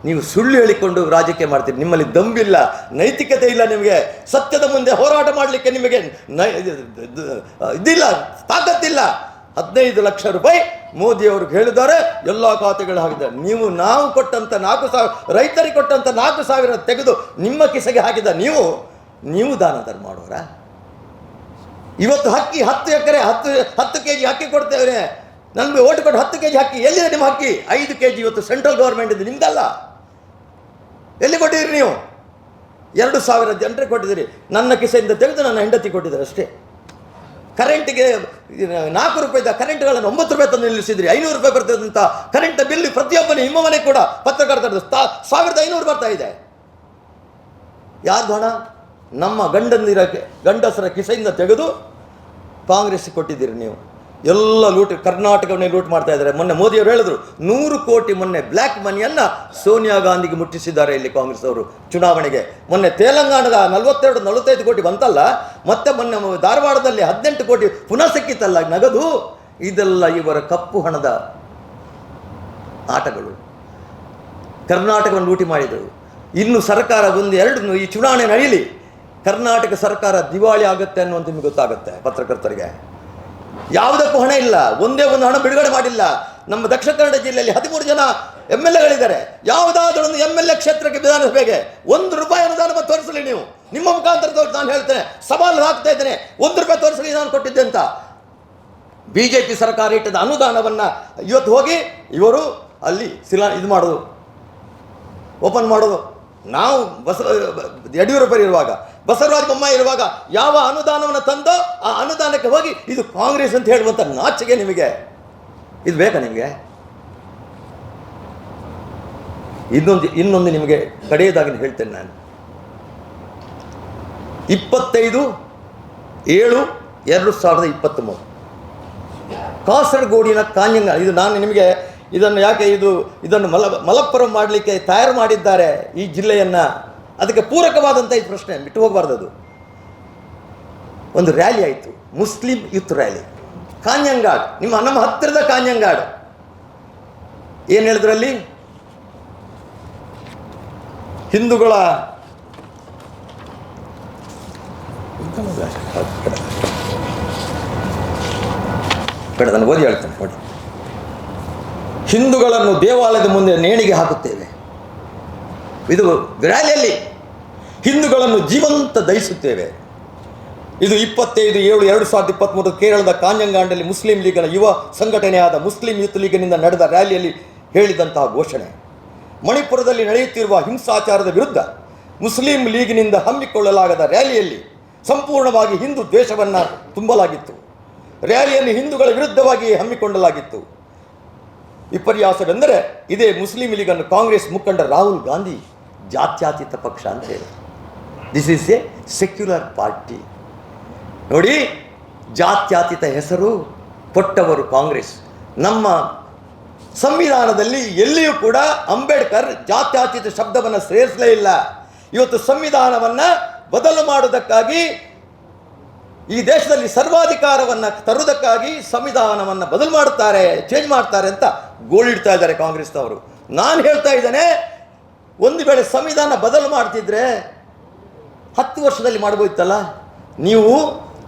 ನೀವು ಸುಳ್ಳು ಹೇಳಿಕೊಂಡು ರಾಜಕೀಯ ಮಾಡ್ತೀರಿ. ನಿಮ್ಮಲ್ಲಿ ದಂಬಿಲ್ಲ, ನೈತಿಕತೆ ಇಲ್ಲ, ನಿಮಗೆ ಸತ್ಯದ ಮುಂದೆ ಹೋರಾಟ ಮಾಡಲಿಕ್ಕೆ ನಿಮಗೆ ಇದಿಲ್ಲ, ತಾಕತ್ತಿಲ್ಲ. 15 ಲಕ್ಷ ರೂಪಾಯಿ ಮೋದಿಯವ್ರಿಗೆ ಹೇಳಿದ್ದಾರೆ, ಎಲ್ಲ ಖಾತೆಗಳು ಹಾಕಿದ್ದಾರೆ. ನಾವು ಕೊಟ್ಟಂಥ 4,000, ರೈತರಿಗೆ ಕೊಟ್ಟಂಥ 4,000 ತೆಗೆದು ನಿಮ್ಮ ಕಿಸೆಗೆ ಹಾಕಿದ ನೀವು ದಾನ ಧರ್ಮ ಮಾಡೋರ? ಇವತ್ತು ಹಕ್ಕಿ 10 ಎಕರೆ 10 kg ಅಕ್ಕಿ ಕೊಡ್ತೇವೆ, ನಮಗೆ ಓಟ್ ಕೊಟ್ಟು 10 kg ಅಕ್ಕಿ ಎಲ್ಲಿದೆ? ನಿಮ್ಮ ಅಕ್ಕಿ 5 kg ಇವತ್ತು ಸೆಂಟ್ರಲ್ ಗೌರ್ಮೆಂಟ್ ಇದೆ, ನಿಮ್ದಲ್ಲ. ಎಲ್ಲಿ ಕೊಟ್ಟಿದ್ದೀರಿ ನೀವು? 2,000 ಜನರಿಗೆ ಕೊಟ್ಟಿದ್ದೀರಿ. ನನ್ನ ಕಿಸೆಯಿಂದ ತೆಗೆದು ನನ್ನ ಹೆಂಡತಿ ಕೊಟ್ಟಿದ್ದಾರೆ ಅಷ್ಟೇ. ಕರೆಂಟಿಗೆ 4 ರೂಪಾಯಿದ ಕರೆಂಟ್ಗಳನ್ನು 9 ರೂಪಾಯಿ ತಂದು ನಿಲ್ಲಿಸಿದ್ರಿ. 500 ರೂಪಾಯಿ ಬರ್ತದಂಥ ಕರೆಂಟ್ ಬಿಲ್ ಪ್ರತಿಯೊಬ್ಬನ ನಿಮ್ಮ ಮನೆಗೆ ಕೂಡ ಪತ್ರಕರ್ತರದ್ದು 1,500 ಬರ್ತಾ ಇದೆ. ಯಾರ್ದು ಹಣ? ನಮ್ಮ ಗಂಡಸರ ಕಿಸೆಯಿಂದ ತೆಗೆದು ಕಾಂಗ್ರೆಸ್ಗೆ ಕೊಟ್ಟಿದ್ದೀರಿ ನೀವು. ಎಲ್ಲ ಲೂಟ್, ಕರ್ನಾಟಕವನ್ನೇ ಲೂಟ್ ಮಾಡ್ತಾ ಇದ್ದಾರೆ. ಮೊನ್ನೆ ಮೋದಿಯವರು ಹೇಳಿದ್ರು 100 ಕೋಟಿ ಮೊನ್ನೆ ಬ್ಲ್ಯಾಕ್ ಮನಿಯನ್ನು ಸೋನಿಯಾ ಗಾಂಧಿಗೆ ಮುಟ್ಟಿಸಿದ್ದಾರೆ ಇಲ್ಲಿ ಕಾಂಗ್ರೆಸ್ ಅವರು ಚುನಾವಣೆಗೆ. ಮೊನ್ನೆ ತೆಲಂಗಾಣದ 42-45 ಕೋಟಿ ಬಂತಲ್ಲ, ಮತ್ತೆ ಮೊನ್ನೆ ಧಾರವಾಡದಲ್ಲಿ 18 ಕೋಟಿ ಪುನಃ ಸಿಕ್ಕಿತ್ತಲ್ಲ ನಗದು. ಇದೆಲ್ಲ ಇವರ ಕಪ್ಪು ಹಣದ ಆಟಗಳು. ಕರ್ನಾಟಕವನ್ನು ಲೂಟಿ ಮಾಡಿದರು. ಇನ್ನು ಸರ್ಕಾರ ಈ ಚುನಾವಣೆ ನಡೆಯಲಿ, ಕರ್ನಾಟಕ ಸರ್ಕಾರ ದಿವಾಳಿ ಆಗುತ್ತೆ ಅನ್ನುವಂಥ ನಿಮಗೆ ಗೊತ್ತಾಗುತ್ತೆ. ಪತ್ರಕರ್ತರಿಗೆ ಯಾವುದಕ್ಕೂ ಹಣ ಇಲ್ಲ, ಒಂದೇ ಒಂದು ಹಣ ಬಿಡುಗಡೆ ಮಾಡಿಲ್ಲ. ನಮ್ಮ ದಕ್ಷಿಣ ಕನ್ನಡ ಜಿಲ್ಲೆಯಲ್ಲಿ 13 ಜನ MLAಗಳಿದ್ದಾರೆ. ಯಾವುದಾದ್ರೂ ಒಂದು MLA ಕ್ಷೇತ್ರಕ್ಕೆ ವಿಧಾನಸಭೆಗೆ 1 ರೂಪಾಯಿ ಅನುದಾನ ತೋರಿಸಲಿ. ನೀವು ನಿಮ್ಮ ಮುಖಾಂತರ ನಾನು ಹೇಳ್ತೇನೆ, ಸವಾಲು ಹಾಕ್ತಾ ಇದ್ದೇನೆ, 1 ರೂಪಾಯಿ ತೋರಿಸಲಿ ನಾನು ಕೊಟ್ಟಿದ್ದೆ ಅಂತ. BJP ಸರ್ಕಾರ ಇಟ್ಟದ ಅನುದಾನವನ್ನು ಇವತ್ತು ಹೋಗಿ ಇವರು ಅಲ್ಲಿ ಇದು ಮಾಡೋದು, ಓಪನ್ ಮಾಡೋದು. ನಾವು ಯಡಿಯೂರಪ್ಪರು ಇರುವಾಗ, ಬಸವರಾಜ ಬೊಮ್ಮಾಯಿ ಇರುವಾಗ ಯಾವ ಅನುದಾನವನ್ನು ತಂದೋ ಆ ಅನುದಾನಕ್ಕೆ ಹೋಗಿ ಇದು ಕಾಂಗ್ರೆಸ್ ಅಂತ ಹೇಳುವಂಥ ನಾಚಿಕೆ ನಿಮಗೆ ಇದು ಬೇಕಾ? ನಿಮಗೆ ಇನ್ನೊಂದು ನಿಮಗೆ ಕಡೆಯದಾಗಿ ಹೇಳ್ತೇನೆ ನಾನು. 25/7/2023 ಕಾಸರಗೋಡಿನ ಕಾಂಜಂಗ, ಇದು ನಾನು ನಿಮಗೆ ಇದನ್ನು ಯಾಕೆ ಇದನ್ನು ಮಲಪ್ಪುರಂ ಮಾಡಲಿಕ್ಕೆ ತಯಾರು ಮಾಡಿದ್ದಾರೆ ಈ ಜಿಲ್ಲೆಯನ್ನು, ಅದಕ್ಕೆ ಪೂರಕವಾದಂಥ ಈ ಪ್ರಶ್ನೆ ಬಿಟ್ಟು ಹೋಗಬಾರ್ದು. ಅದು ಒಂದು ರ್ಯಾಲಿ ಆಯಿತು, ಮುಸ್ಲಿಂ ಯೂತ್ ರ್ಯಾಲಿ, ಕಾಂಜಂಗಾಡ್, ನಮ್ಮ ಹತ್ತಿರದ ಕಾಂಜಂಗಾಡ್. ಏನು ಹೇಳಿದ್ರಲ್ಲಿ? ಹಿಂದೂಗಳ ನಾನು ಓದಿ ಹೇಳ್ತೇನೆ ನೋಡಿ. ಹಿಂದೂಗಳನ್ನು ದೇವಾಲಯದ ಮುಂದೆ ನೇಣಿಗೆ ಹಾಕುತ್ತೇವೆ. ಇದು ರ್ಯಾಲಿಯಲ್ಲಿ ಹಿಂದೂಗಳನ್ನು ಜೀವಂತ ದಹಿಸುತ್ತೇವೆ. ಇದು 25/7/2023 ಕೇರಳದ ಕಾಂಜಂಗಾಂಡಲ್ಲಿ ಮುಸ್ಲಿಂ ಲೀಗ್ನ ಯುವ ಸಂಘಟನೆಯಾದ ಮುಸ್ಲಿಂ ಯೂತ್ ಲೀಗ್ನಿಂದ ನಡೆದ ರ್ಯಾಲಿಯಲ್ಲಿ ಹೇಳಿದಂತಹ ಘೋಷಣೆ. ಮಣಿಪುರದಲ್ಲಿ ನಡೆಯುತ್ತಿರುವ ಹಿಂಸಾಚಾರದ ವಿರುದ್ಧ ಮುಸ್ಲಿಂ ಲೀಗ್ನಿಂದ ಹಮ್ಮಿಕೊಳ್ಳಲಾಗದ ರ್ಯಾಲಿಯಲ್ಲಿ ಸಂಪೂರ್ಣವಾಗಿ ಹಿಂದೂ ದ್ವೇಷವನ್ನು ತುಂಬಲಾಗಿತ್ತು. ರ್ಯಾಲಿಯನ್ನು ಹಿಂದೂಗಳ ವಿರುದ್ಧವಾಗಿ ಹಮ್ಮಿಕೊಳ್ಳಲಾಗಿತ್ತು. ವಿಪರ್ಯಾಸವೆಂದರೆ ಇದೇ ಮುಸ್ಲಿಂ ಲೀಗನ್ನು ಕಾಂಗ್ರೆಸ್ ಮುಖಂಡ ರಾಹುಲ್ ಗಾಂಧಿ ಜಾತ್ಯತೀತ ಪಕ್ಷ ಅಂತ ಹೇಳಿ, this is A secular party. ನೋಡಿ, ಜಾತ್ಯತೀತ ಹೆಸರು ಕೊಟ್ಟವರು ಕಾಂಗ್ರೆಸ್. ನಮ್ಮ ಸಂವಿಧಾನದಲ್ಲಿ ಎಲ್ಲಿಯೂ ಕೂಡ ಅಂಬೇಡ್ಕರ್ ಜಾತ್ಯತೀತ ಶಬ್ದವನ್ನು ಸೇರಿಸಲೇ ಇಲ್ಲ. ಇವತ್ತು ಸಂವಿಧಾನವನ್ನು ಬದಲು ಮಾಡುವುದಕ್ಕಾಗಿ, ಈ ದೇಶದಲ್ಲಿ ಸರ್ವಾಧಿಕಾರವನ್ನು ತರುವುದಕ್ಕಾಗಿ ಸಂವಿಧಾನವನ್ನು ಬದಲು ಮಾಡುತ್ತಾರೆ, ಚೇಂಜ್ ಮಾಡ್ತಾರೆ ಅಂತ ಗೋಳಿಡ್ತಾ ಇದ್ದಾರೆ ಕಾಂಗ್ರೆಸ್ನವರು. ನಾನು ಹೇಳ್ತಾ ಇದ್ದೇನೆ, ಒಂದು ವೇಳೆ ಸಂವಿಧಾನ ಬದಲು ಮಾಡ್ತಿದ್ರೆ 10 ವರ್ಷದಲ್ಲಿ ಮಾಡ್ಬೋದಿತ್ತಲ್ಲ. ನೀವು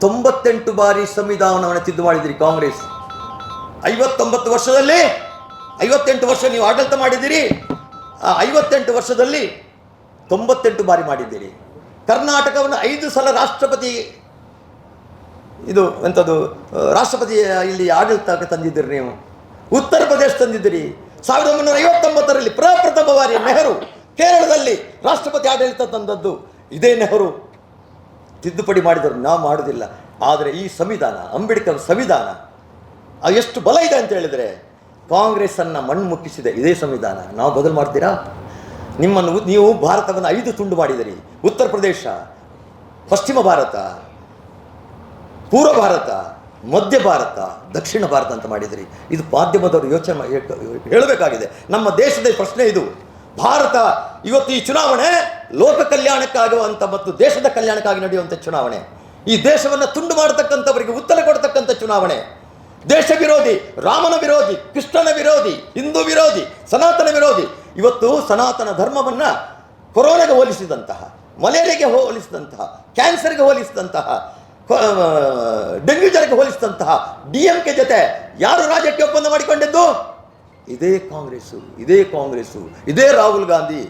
98 ಬಾರಿ ಸಂವಿಧಾನವನ್ನು ತಿದ್ದು ಮಾಡಿದಿರಿ ಕಾಂಗ್ರೆಸ್. 59 ವರ್ಷದಲ್ಲಿ 58 ವರ್ಷ ನೀವು ಆಡಳಿತ ಮಾಡಿದ್ದೀರಿ. ಆ 58 ವರ್ಷದಲ್ಲಿ 98 ಬಾರಿ ಮಾಡಿದ್ದೀರಿ. ಕರ್ನಾಟಕವನ್ನು 5 ಸಲ ರಾಷ್ಟ್ರಪತಿ ರಾಷ್ಟ್ರಪತಿ ಇಲ್ಲಿ ಆಡಳಿತಕ್ಕೆ ತಂದಿದ್ದೀರಿ. ನೀವು ಉತ್ತರ ಪ್ರದೇಶ ತಂದಿದ್ದೀರಿ. 1959ರಲ್ಲಿ ಪ್ರಪ್ರಥಮ ಬಾರಿ ನೆಹರು ಕೇರಳದಲ್ಲಿ ರಾಷ್ಟ್ರಪತಿ ಆಡಳಿತ ತಂದದ್ದು ಇದೇ ನೆಹರು. ತಿದ್ದುಪಡಿ ಮಾಡಿದರು, ನಾವು ಮಾಡೋದಿಲ್ಲ. ಆದರೆ ಈ ಸಂವಿಧಾನ, ಅಂಬೇಡ್ಕರ್ ಸಂವಿಧಾನ ಎಷ್ಟು ಬಲ ಇದೆ ಅಂತ ಹೇಳಿದರೆ, ಕಾಂಗ್ರೆಸ್ಸನ್ನು ಮಣ್ಣು ಮುಕ್ಕಿಸಿದೆ ಇದೇ ಸಂವಿಧಾನ. ನಾವು ಬದಲು ಮಾಡ್ತೀರಾ? ನೀವು ಭಾರತವನ್ನು 5 ತುಂಡು ಮಾಡಿದಿರಿ. ಉತ್ತರ ಪ್ರದೇಶ, ಪಶ್ಚಿಮ ಭಾರತ, ಪೂರ್ವ ಭಾರತ, ಮಧ್ಯ ಭಾರತ, ದಕ್ಷಿಣ ಭಾರತ ಅಂತ ಮಾಡಿದ್ರಿ. ಇದು ಮಾಧ್ಯಮದವರು ಯೋಚನೆ ಹೇಳಬೇಕಾಗಿದೆ. ನಮ್ಮ ದೇಶದ ಪ್ರಶ್ನೆ ಇದು. ಭಾರತ ಇವತ್ತು ಈ ಚುನಾವಣೆ ಲೋಕ ಕಲ್ಯಾಣಕ್ಕಾಗುವಂಥ ಮತ್ತು ದೇಶದ ಕಲ್ಯಾಣಕ್ಕಾಗಿ ನಡೆಯುವಂಥ ಚುನಾವಣೆ. ಈ ದೇಶವನ್ನು ತುಂಡು ಮಾಡತಕ್ಕಂಥವರಿಗೆ ಉತ್ತರ ಕೊಡ್ತಕ್ಕಂಥ ಚುನಾವಣೆ. ದೇಶ ವಿರೋಧಿ, ರಾಮನ ವಿರೋಧಿ, ಕೃಷ್ಣನ ವಿರೋಧಿ, ಹಿಂದೂ ವಿರೋಧಿ, ಸನಾತನ ವಿರೋಧಿ. ಇವತ್ತು ಸನಾತನ ಧರ್ಮವನ್ನು ಕೊರೋನಾಗೆ ಹೋಲಿಸಿದಂತಹ, ಮಲೇರಿಯಾಗೆ ಹೋಲಿಸಿದಂತಹ, ಕ್ಯಾನ್ಸರ್ಗೆ ಹೋಲಿಸಿದಂತಹ, ಡೆಂಗ್ಯೂ ಜ್ವರಕ್ಕೆ ಹೋಲಿಸಿದಂತಹ DMK ಜೊತೆ ಯಾರು ರಾಜ್ಯಕ್ಕೆ ಒಪ್ಪಂದ ಮಾಡಿಕೊಂಡಿದ್ದು? ಇದೇ ಕಾಂಗ್ರೆಸ್ಸು, ಇದೇ ರಾಹುಲ್ ಗಾಂಧಿ.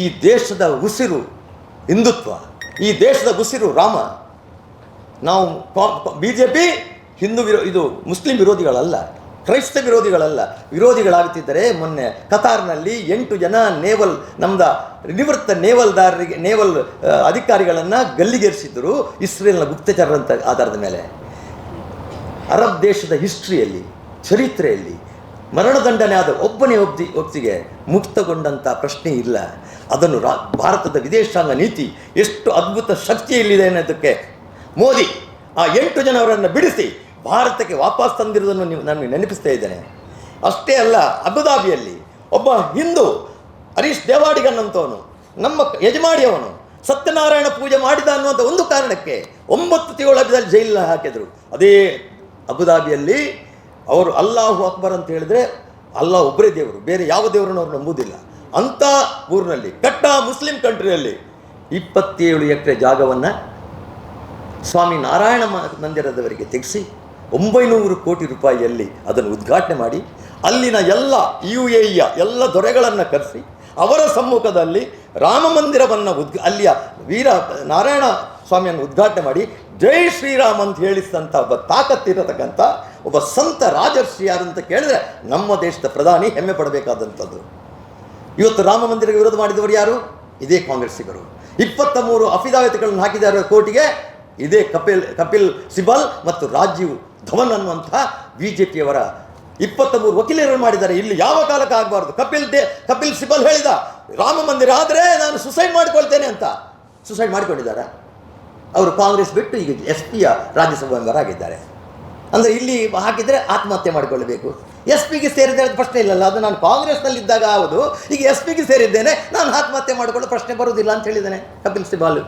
ಈ ದೇಶದ ಉಸಿರು ಹಿಂದುತ್ವ, ಈ ದೇಶದ ಉಸಿರು ರಾಮ. ನಾವು BJP ಇದು ಮುಸ್ಲಿಂ ವಿರೋಧಿಗಳಲ್ಲ, ಕ್ರೈಸ್ತ ವಿರೋಧಿಗಳಲ್ಲ. ವಿರೋಧಿಗಳಾಗುತ್ತಿದ್ದರೆ ಮೊನ್ನೆ ಕತಾರ್ನಲ್ಲಿ 8 ಜನ ನಿವೃತ್ತ ನೇವಲ್ ಅಧಿಕಾರಿಗಳನ್ನು ಗಲ್ಲಿಗೇರಿಸಿದ್ದರು ಇಸ್ರೇಲ್ನ ಗುಪ್ತಚರರಂತ ಆಧಾರದ ಮೇಲೆ. ಅರಬ್ ದೇಶದ ಹಿಸ್ಟ್ರಿಯಲ್ಲಿ, ಚರಿತ್ರೆಯಲ್ಲಿ ಮರಣದಂಡನೆ ಆದ ಒಬ್ಬನೇ ಒಪ್ಪಿಗೆ ಮುಕ್ತಗೊಂಡಂಥ ಪ್ರಶ್ನೆ ಇಲ್ಲ. ಅದನ್ನು ಭಾರತದ ವಿದೇಶಾಂಗ ನೀತಿ ಎಷ್ಟು ಅದ್ಭುತ ಶಕ್ತಿಯಲ್ಲಿದೆ ಅನ್ನೋದಕ್ಕೆ ಮೋದಿ ಆ 8 ಜನವರನ್ನು ಬಿಡಿಸಿ ಭಾರತಕ್ಕೆ ವಾಪಸ್ ತಂದಿರೋದನ್ನು ನಾನು ನೆನಪಿಸ್ತಾ ಇದ್ದೇನೆ. ಅಷ್ಟೇ ಅಲ್ಲ, ಅಬುದಾಬಿಯಲ್ಲಿ ಒಬ್ಬ ಹಿಂದೂ ಹರೀಶ್ ದೇವಾಡಿಗನ್ ಅಂತವನು, ನಮ್ಮ ಯಜಮಾಡಿಯವನು, ಸತ್ಯನಾರಾಯಣ ಪೂಜೆ ಮಾಡಿದ ಅನ್ನುವಂಥ ಒಂದು ಕಾರಣಕ್ಕೆ 9 ತಿಂಗಳ ಜೈಲಿನ ಹಾಕಿದರು. ಅದೇ ಅಬುದಾಬಿಯಲ್ಲಿ ಅವರು ಅಲ್ಲಾಹು ಅಕ್ಬರ್ ಅಂತ ಹೇಳಿದ್ರೆ ಅಲ್ಲಾಹ್ ಒಬ್ಬರೇ ದೇವರು, ಬೇರೆ ಯಾವ ದೇವರನ್ನು ಅವರು ನಂಬುವುದಿಲ್ಲ. ಅಂಥ ಊರಿನಲ್ಲಿ, ಕಟ್ಟ ಮುಸ್ಲಿಂ ಕಂಟ್ರಿಯಲ್ಲಿ 27 ಎಕರೆ ಜಾಗವನ್ನು ಸ್ವಾಮಿ ನಾರಾಯಣ ಮಂದಿರದವರಿಗೆ ತೆಗೆಸಿ 900 ಕೋಟಿ ರೂಪಾಯಿಯಲ್ಲಿ ಅದನ್ನು ಉದ್ಘಾಟನೆ ಮಾಡಿ ಅಲ್ಲಿನ ಎಲ್ಲ UAEಯ ಎಲ್ಲ ದೊರೆಗಳನ್ನು ಕರೆಸಿ ಅವರ ಸಮ್ಮುಖದಲ್ಲಿ ರಾಮ ಮಂದಿರವನ್ನು ಅಲ್ಲಿಯ ವೀರ ನಾರಾಯಣ ಸ್ವಾಮಿಯನ್ನು ಉದ್ಘಾಟನೆ ಮಾಡಿ ಜೈ ಶ್ರೀರಾಮ್ ಅಂತ ಹೇಳಿಸಿದಂಥ ಒಬ್ಬ ತಾಕತ್ತಿರತಕ್ಕಂಥ ಒಬ್ಬ ಸಂತ ರಾಜರ್ಷಿ ಯಾರು ಅಂತ ಕೇಳಿದ್ರೆ ನಮ್ಮ ದೇಶದ ಪ್ರಧಾನಿ ಹೆಮ್ಮೆ ಪಡಬೇಕಾದಂಥದ್ದು. ಇವತ್ತು ರಾಮ ಮಂದಿರಕ್ಕೆ ವಿರೋಧ ಮಾಡಿದವರು ಯಾರು? ಇದೇ ಕಾಂಗ್ರೆಸ್ಸಿಗರು. 23 ಅಫಿದಾವಿತ್ಗಳನ್ನು ಹಾಕಿದ್ದಾರೆ ಕೋರ್ಟಿಗೆ. ಇದೇ ಕಪಿಲ್ ಸಿಬಲ್ ಮತ್ತು ರಾಜೀವ್ ಧವನ್ ಅನ್ನುವಂಥ BJPಯವರ 23 ವಕೀಲರು ಮಾಡಿದ್ದಾರೆ. ಇಲ್ಲಿ ಯಾವ ಕಾಲಕ್ಕೆ ಆಗಬಾರ್ದು. ಕಪಿಲ್ ಸಿಬಲ್ ಹೇಳಿದ, ರಾಮ ಮಂದಿರ ಆದರೆ ನಾನು ಸುಸೈಡ್ ಮಾಡಿಕೊಳ್ತೇನೆ ಅಂತ. ಸುಸೈಡ್ ಮಾಡಿಕೊಂಡಿದ್ದಾರೆ. ಅವರು ಕಾಂಗ್ರೆಸ್ ಬಿಟ್ಟು ಈಗ SP ರಾಜ್ಯಸಭಾ ಮೆಂಬರ್ ಆಗಿದ್ದಾರೆ. ಅಂದರೆ ಇಲ್ಲಿ ಹಾಕಿದರೆ ಆತ್ಮಹತ್ಯೆ ಮಾಡಿಕೊಳ್ಳಬೇಕು. SP ಸೇರಿದರೆ ಅದು ಪ್ರಶ್ನೆ ಇಲ್ಲಲ್ಲ. ಅದು ನಾನು ಕಾಂಗ್ರೆಸ್ನಲ್ಲಿದ್ದಾಗ ಹೌದು, ಈಗ SP ಸೇರಿದ್ದೇನೆ, ನಾನು ಆತ್ಮಹತ್ಯೆ ಮಾಡಿಕೊಳ್ಳೋ ಪ್ರಶ್ನೆ ಬರುವುದಿಲ್ಲ ಅಂತ ಹೇಳಿದ್ದೇನೆ ಕಪಿಲ್ ಸಿಬಲ್.